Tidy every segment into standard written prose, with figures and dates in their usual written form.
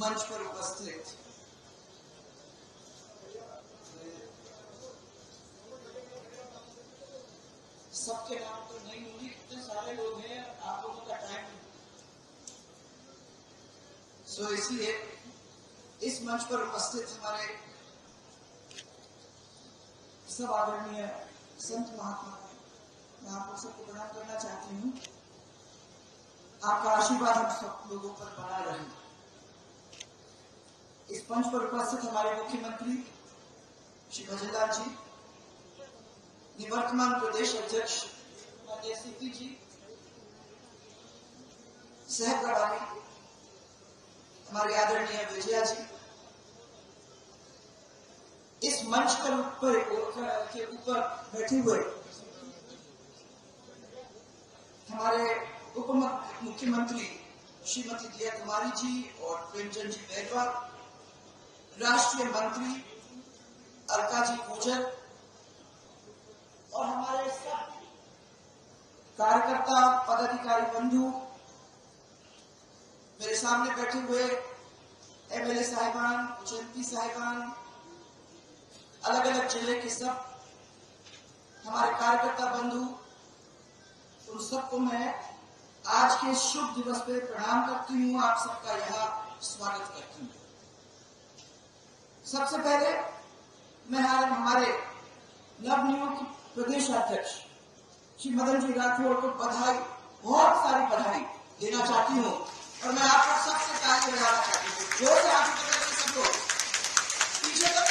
मंच पर उपस्थित सबके नाम तो नहीं होंगे, इतने सारे लोग हैं, आप लोगों का टाइम इसलिए इस मंच पर उपस्थित हमारे सब आदरणीय संत महात्मा, मैं आप लोग सबको प्रणाम करना चाहती हूँ। आपका आशीर्वाद हम सब लोगों पर बना रहे। इस मंच पर उपस्थित हमारे मुख्यमंत्री श्री भजनलाल जी, निवर्तमान प्रदेश अध्यक्ष माननीय सीपी जी, सह प्रभारी हमारे आदरणीय विजया जी, इस मंच पर के ऊपर बैठे हुए हमारे उप मुख्यमंत्री श्रीमती दिया कुमारी जी और प्रेमचंद जी बैरवा, राष्ट्रीय मंत्री अलका जी गुर्जर और हमारे सब कार्यकर्ता पदाधिकारी बंधु, मेरे सामने बैठे हुए एमएलए साहिबान, एमपी साहिबान, अलग अलग जिले के सब हमारे कार्यकर्ता बंधु, उन सबको मैं आज के शुभ दिवस पे प्रणाम करती हूँ। आप सबका यहाँ स्वागत करती हूँ। सबसे पहले मैं हमारे नवनियुक्त प्रदेश अध्यक्ष श्री मदन जी राठौड़ को बधाई, बहुत सारी बधाई देना चाहती हूँ और मैं आप लोग सबसे ताली बजाना चाहती हूँ। जोर से आप सब लोग पीछे तक।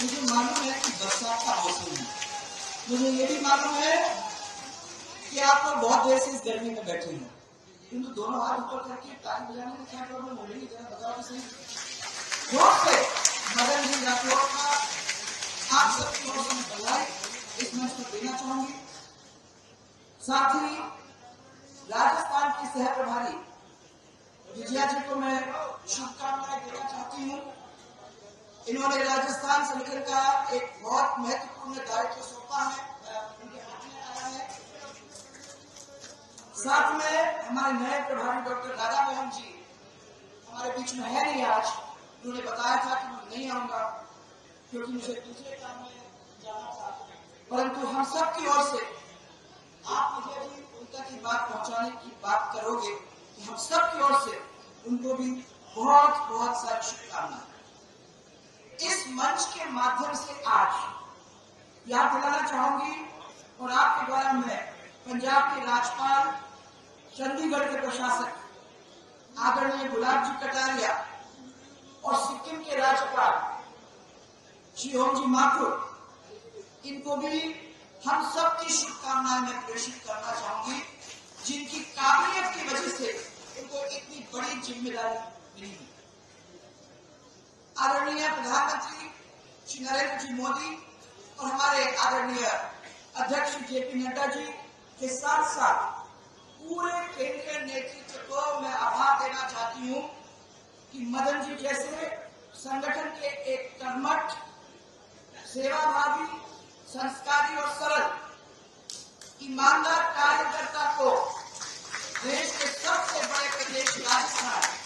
मुझे मालूम है कि बरसात का मौसम है, मुझे ये भी मालूम है कि आप लोग बहुत देर से इस गर्मी में बैठे हैं, किंतु दोनों हाथ ऊपर करके ताली बजाने में क्या प्रॉब्लम हो रही है, जरा बताओ तो सही। जोर से मदन जी राठौड़ का आप सबकी ओर से बधाई इस मंच पर देना चाहूंगी। साथ ही राजस्थान की सह प्रभारी विजया जी को मैं शुभकामनाएं देना चाहती हूँ। इन्होंने राजस्थान संगठन का एक बहुत महत्वपूर्ण दायित्व सौंपा है, उनके हाथ में आया है। साथ में हमारे नए प्रभारी डॉक्टर राधा मोहन जी हमारे बीच में है नहीं आज। उन्होंने बताया था कि मैं नहीं आऊंगा क्योंकि मुझे दूसरे काम में जाना था, परंतु हम सब की ओर से आप मुझे भी उन तक ये बात पहुंचाने की बात करोगे कि हम सब की ओर से उनको भी बहुत बहुत सारी शुभकामनाएं। इस मंच के माध्यम से आज याद दिलाना चाहूंगी और आपके द्वारा मैं पंजाब के राज्यपाल, चंडीगढ़ के प्रशासक आदरणीय गुलाब जी कटारिया और सिक्किम के राज्यपाल श्री ओम जी माथुर, इनको भी हम सब की शुभकामनाएं मैं प्रेषित करना चाहूंगी, जिनकी काबिलियत की वजह से इनको इतनी बड़ी जिम्मेदारी मिली है। आदरणीय प्रधानमंत्री श्री नरेंद्र जी मोदी और हमारे आदरणीय अध्यक्ष जेपी नड्डा जी के साथ साथ पूरे केंद्रीय नेतृत्व को मैं आभार देना चाहती हूँ कि मदन जी जैसे संगठन के एक कर्मठ, सेवाभावी, संस्कारी और सरल ईमानदार कार्यकर्ता को देश के सबसे बड़े प्रदेश राजस्थान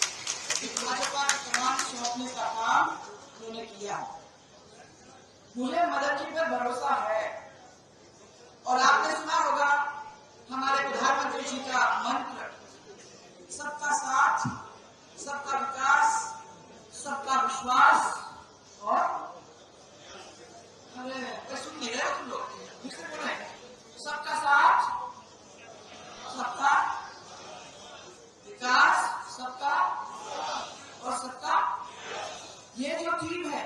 भाजपा का कमान सौंपने का काम उन्होंने किया। मुझे मदन जी पर भरोसा है और आपने सुना होगा हमारे प्रधानमंत्री जी का मंत्र, सबका साथ, सबका विकास, सबका विश्वास और सुन नहीं रहे तुम लोग, किससे बोल रहे हैं? सबका साथ, सबका विकास, सबका और सबका, ये जो थीम है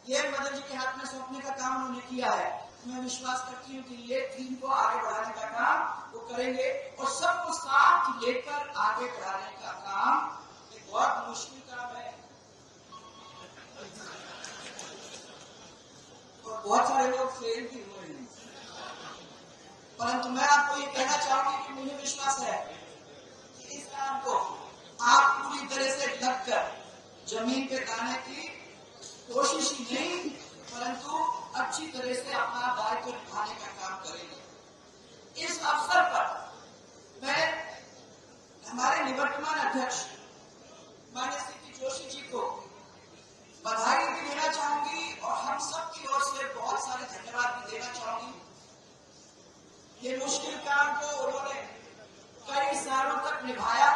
ये मदन जी के हाथ में सौंपने का काम उन्होंने किया है। मैं विश्वास करती हूँ कि ये थीम को आगे बढ़ाने का काम वो करेंगे और सबको साथ लेकर आगे बढ़ाने का काम एक बहुत मुश्किल काम है और बहुत सारे लोग फेल भी हुए हैं, परंतु मैं आपको ये कहना चाहूंगी कि मुझे विश्वास है कि इस काम को आप पूरी तरह से लगकर जमीन पे लाने की कोशिश ही नहीं, परंतु अच्छी तरह से अपना दायित्व निभाने का काम करेंगे। इस अवसर पर मैं हमारे निवर्तमान अध्यक्ष माननीय सीपी जोशी जी को बधाई भी देना चाहूंगी और हम सब की ओर से बहुत सारे धन्यवाद भी देना चाहूंगी। ये मुश्किल काम को उन्होंने कई सालों तक निभाया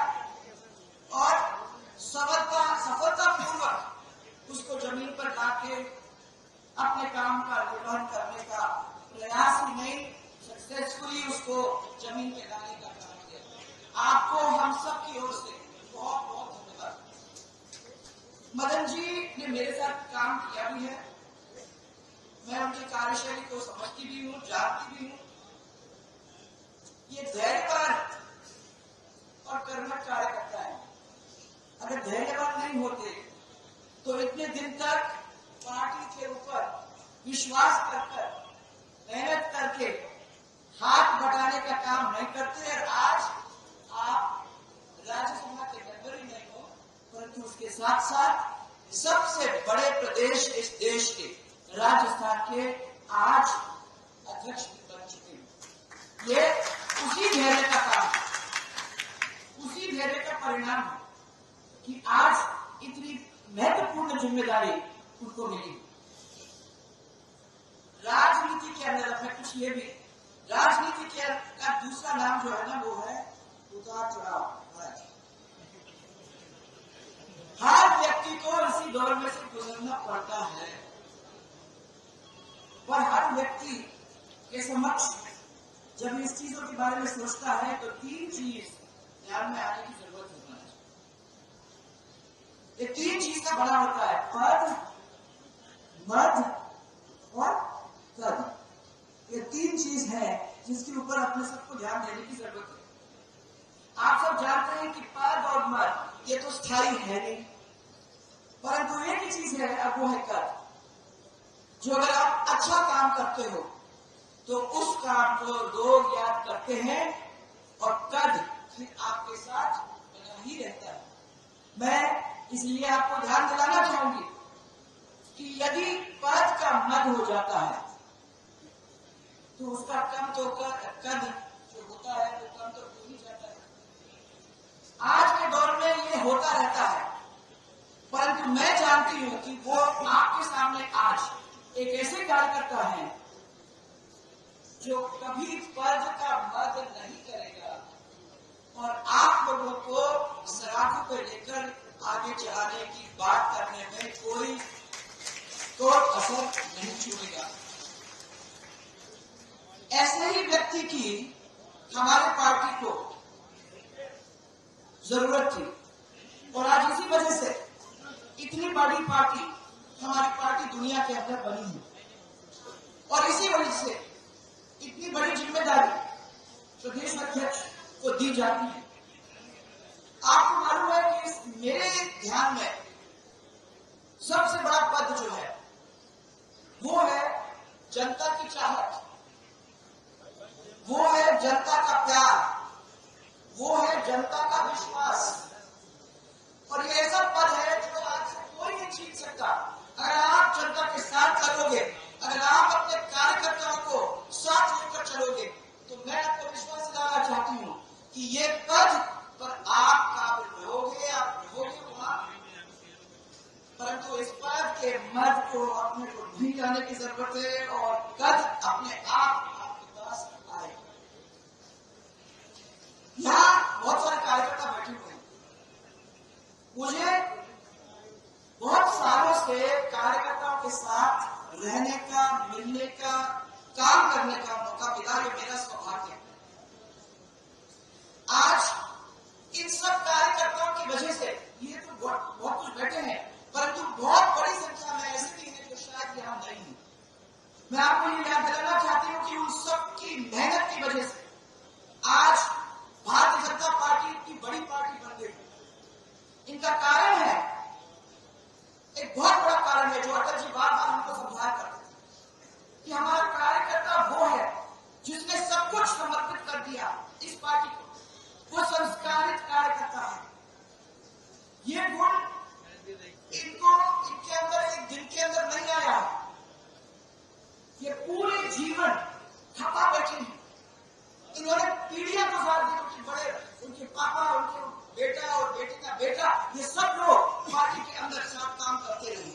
और सफलतापूर्वक उसको जमीन पर लाके अपने काम का निर्वहन करने का प्रयास ही नहीं, सक्सेसफुली उसको जमीन पे लाने का काम किया। आपको हम सब की ओर से बहुत बहुत धन्यवाद। मदन जी ने मेरे साथ काम किया भी है, मैं उनकी कार्यशैली को समझती भी हूँ, जानती भी हूँ। ये धैर्यवान और कर्मठ कार्यकर्ता है। अगर धैर्यवान नहीं होते तो इतने दिन तक पार्टी के ऊपर विश्वास कर मेहनत करके हाथ बटाने का काम नहीं करते और आज आप राज्यसभा के मेंबर ही नहीं हो, परंतु उसके साथ साथ सबसे बड़े प्रदेश इस देश के राजस्थान के आज अध्यक्ष बन चुके हैं। ये उसी धैर्य का काम, उसी धैर्य का परिणाम है कि आज इतनी महत्वपूर्ण जिम्मेदारी उनको मिली। राजनीति के अंदर मैं कुछ ये भी, राजनीति का दूसरा नाम जो है ना वो है उतार चढ़ाव। हर व्यक्ति को इसी दौर में से गुजरना पड़ता है, पर हर व्यक्ति के समक्ष जब इस चीजों के बारे में सोचता है तो तीन चीज ध्यान में आने की जरूरत होती है। ये तीन चीज का बड़ा होता है, पद, मद और कद। ये तीन चीज है जिसके ऊपर अपने सबको ध्यान देने की जरूरत है। आप सब जानते हैं कि पद और मद ये तो स्थायी है नहीं, परंतु एक ही चीज है, अब वो है कद। जो अगर आप अच्छा काम करते हो तो उस काम को लोग याद करते हैं और कद फिर आपके साथ बना ही रहता है। मैं इसलिए आपको ध्यान दिलाना चाहूंगी कि यदि पद का मद हो जाता है तो उसका कम तो कद जो होता है वो कम तो हो ही जाता है। आज के दौर में ये होता रहता है, परंतु मैं जानती हूं कि वो आपके सामने आज एक ऐसे कार्यकर्ता है जो कभी पद का मद नहीं करेगा और आप लोगों को सराखों पर लेकर आगे चलाने की बात करने में कोई असर नहीं छोड़ेगा। ऐसे ही व्यक्ति की हमारे पार्टी को जरूरत थी और आज इसी वजह से इतनी बड़ी पार्टी हमारी पार्टी दुनिया के अंदर बनी है और इसी वजह से इतनी बड़ी जिम्मेदारी प्रदेश अध्यक्ष को दी जाती है। आपको मालूम है कि मेरे ध्यान में सबसे बड़ा पद जो है वो है जनता की चाहत, वो है जनता का प्यार, वो है जनता का विश्वास। और ये ऐसा पद है जो आज से कोई नहीं छीन सकता। अगर आप जनता के साथ चलोगे, अगर आप अपने कार्यकर्ताओं को साथ लेकर चलोगे, तो मैं आपको विश्वास दिलाना चाहती हूँ कि ये पद पर आप काबिल रहोगे, आप रहोगे वहां, परंतु इस पद के मद को अपने को नहीं जाने की जरूरत है और कद अपने आप आपके पास आए। यहाँ बहुत सारे कार्यकर्ता बैठे हुए हैं। मुझे बहुत सालों से कार्यकर्ताओं के साथ रहने का, मिलने का, काम करने का मौका मिला। ये मेरा सौभाग्य है। आज इन सब कार्यकर्ताओं की वजह से ये तो बहुत कुछ बैठे हैं, परंतु बहुत बड़ी संख्या में ऐसे भी हैं जो शायद यहाँ नहीं है। मैं आपको ये याद दिलाना चाहती हूँ कि उन सब की मेहनत की वजह से आज भारतीय जनता पार्टी इतनी बड़ी पार्टी बन गई। इनका कारण है, एक बहुत बड़ा कारण है जो अटल जी बार बार हमको समझाया करते थे कि हमारा कार्यकर्ता वो है जिसने सब कुछ समर्पित कर दिया इस पार्टी को। वो संस्कारित कार्यकर्ता है। ये गुण इनके अंदर एक दिन के अंदर नहीं आया। ये पूरे जीवन खपा बैठे हैं। इन्होंने पीढ़ियां गुजार दी। उनके बड़े, उनके पापा, उनके बेटा और बेटे का बेटा, ये सब लोग साथ काम करते रहे।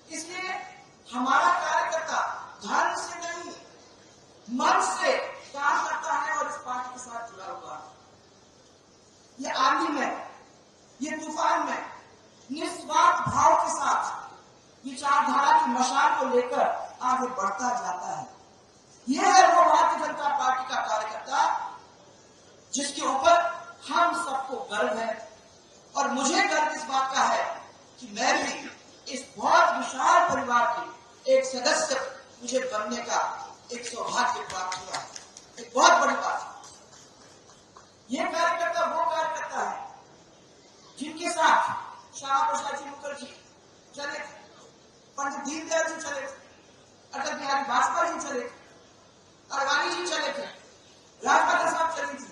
इसलिए हमारा कार्यकर्ता धर्म से नहीं मन से काम करता है और इस पार्टी के साथ जुड़ा हुआ है। ये आंधी में, ये तूफान में निस्वार्थ भाव के साथ विचारधारा की मशाल को लेकर आगे बढ़ता जाता है। यह है वो भारतीय जनता पार्टी का कार्यकर्ता जिसके ऊपर हम सबको गर्व है। और मुझे गर्व इस बात का है कि मैं भी इस बहुत विशाल परिवार के एक सदस्य मुझे बनने का एक सौभाग्य प्राप्त हुआ है। एक बहुत बड़ी बात है। यह कार्यकर्ता वो कार्यकर्ता है जिनके साथ श्यामा प्रसाद जी मुखर्जी चले थे, पंडित दीनदयाल जी चले थे, अटल बिहारी वाजपेयी जी चले थे, अडवाणी जी चले थे, राजमाता साहब चली थी,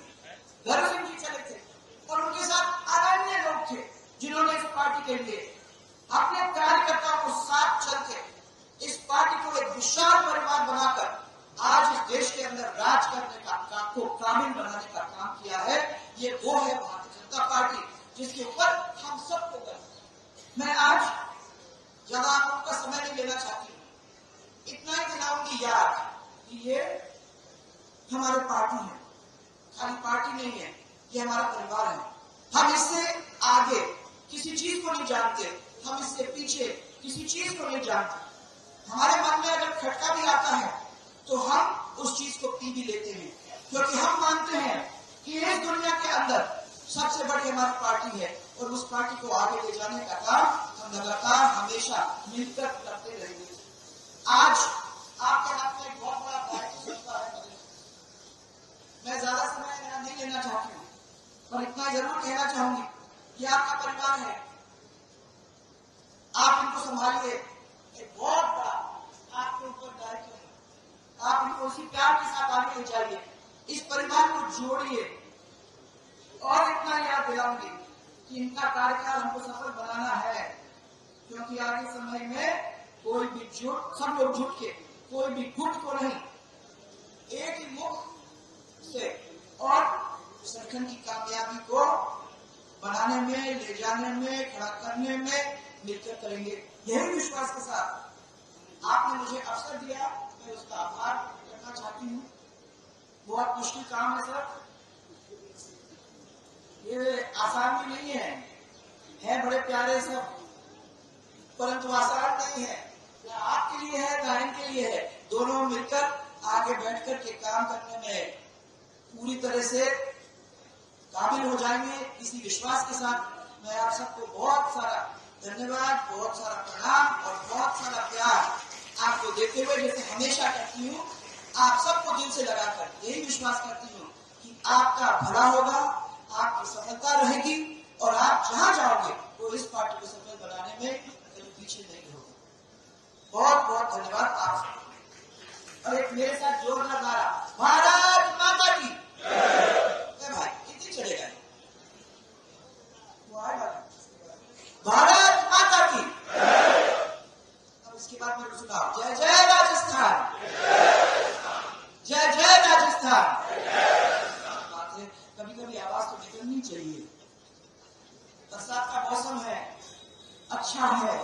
गौरव सिंह जी चले थे और उनके साथ अनन्य लोग थे जिन्होंने इस पार्टी के लिए अपने कार्यकर्ताओं को साथ चल के इस पार्टी को एक विशाल परिवार बनाकर आज इस देश के अंदर राज करने का काम को काबिल बनाने का काम किया है। ये वो है भारतीय जनता पार्टी जिसके ऊपर हम सबको गर्व है। मैं आज ज्यादा आप लोगों का समय नहीं लेना चाहती हूँ, इतना ही दिलाऊंगी याद कि ये हमारे पार्टी है, खाली पार्टी नहीं है, ये हमारा परिवार है। हम इससे आगे किसी चीज को नहीं जानते, हम इससे पीछे किसी चीज को नहीं जानते। हमारे मन में अगर खटका भी आता है तो हम उस चीज को पी भी लेते हैं, क्योंकि हम मानते हैं कि इस दुनिया के अंदर सबसे बड़ी हमारी पार्टी है और उस पार्टी को आगे ले जाने का काम हम लगातार हमेशा मिलकर करते रहेंगे। आज आपके हाथ में एक बहुत बड़ा दायित्व होता है। मैं ज्यादा समय यहाँ नहीं लेना चाहती हूँ, पर इतना जरूर कहना चाहूंगी कि आपका परिवार है, आप इनको संभालिए। एक बहुत बड़ा आपके ऊपर दायित्व है, आप इनको उसी प्यार के साथ आगे ले जाइए, इस परिवार को जोड़िए। और इतना याद दिलाऊंगी कि इनका कार्यकाल हमको सफल बनाना है, क्योंकि आगे समय में कोई भी जुट, सब लोग जुट के, कोई भी गुट को नहीं, एक ही मुख से और संगठन की कामयाबी को बनाने में, ले जाने में, खड़ा करने में मिलकर करेंगे। यही विश्वास के साथ आपने मुझे अवसर दिया, मैं उसका आभार करना चाहती हूँ। बहुत मुश्किल काम है सर, ये आसान भी नहीं है बड़े प्यारे सब, परंतु आसान नहीं है। ना आपके लिए है ना इनके लिए है, दोनों मिलकर आगे बैठकर के काम करने में पूरी तरह से काबिल हो जाएंगे। इसी विश्वास के साथ मैं आप सबको बहुत सारा धन्यवाद, बहुत सारा प्रणाम और बहुत सारा प्यार आपको देते हुए, जैसे हमेशा करती हूँ, आप सबको दिल से लगाकर यही विश्वास करती हूँ कि आपका भला होगा, आपकी सफलता रहेगी और आप जहां जाओगे वो इस पार्टी को सफल बनाने में कभी पीछे नहीं होगा। बहुत बहुत धन्यवाद आप सबको। और एक मेरे साथ जोरदार नारा, भारत माता की भाई कितनी चलेगा, भारत माता की। अब इसके बाद मेरे सुनाओ, जय जय राजस्थान, जय जय राजस्थान। बात है, कभी कभी आवाज तो निकलनी चाहिए। बरसात का मौसम है, अच्छा है,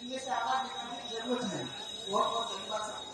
इनमें से आवाज निकालने की जरूरत है। बहुत बहुत धन्यवाद।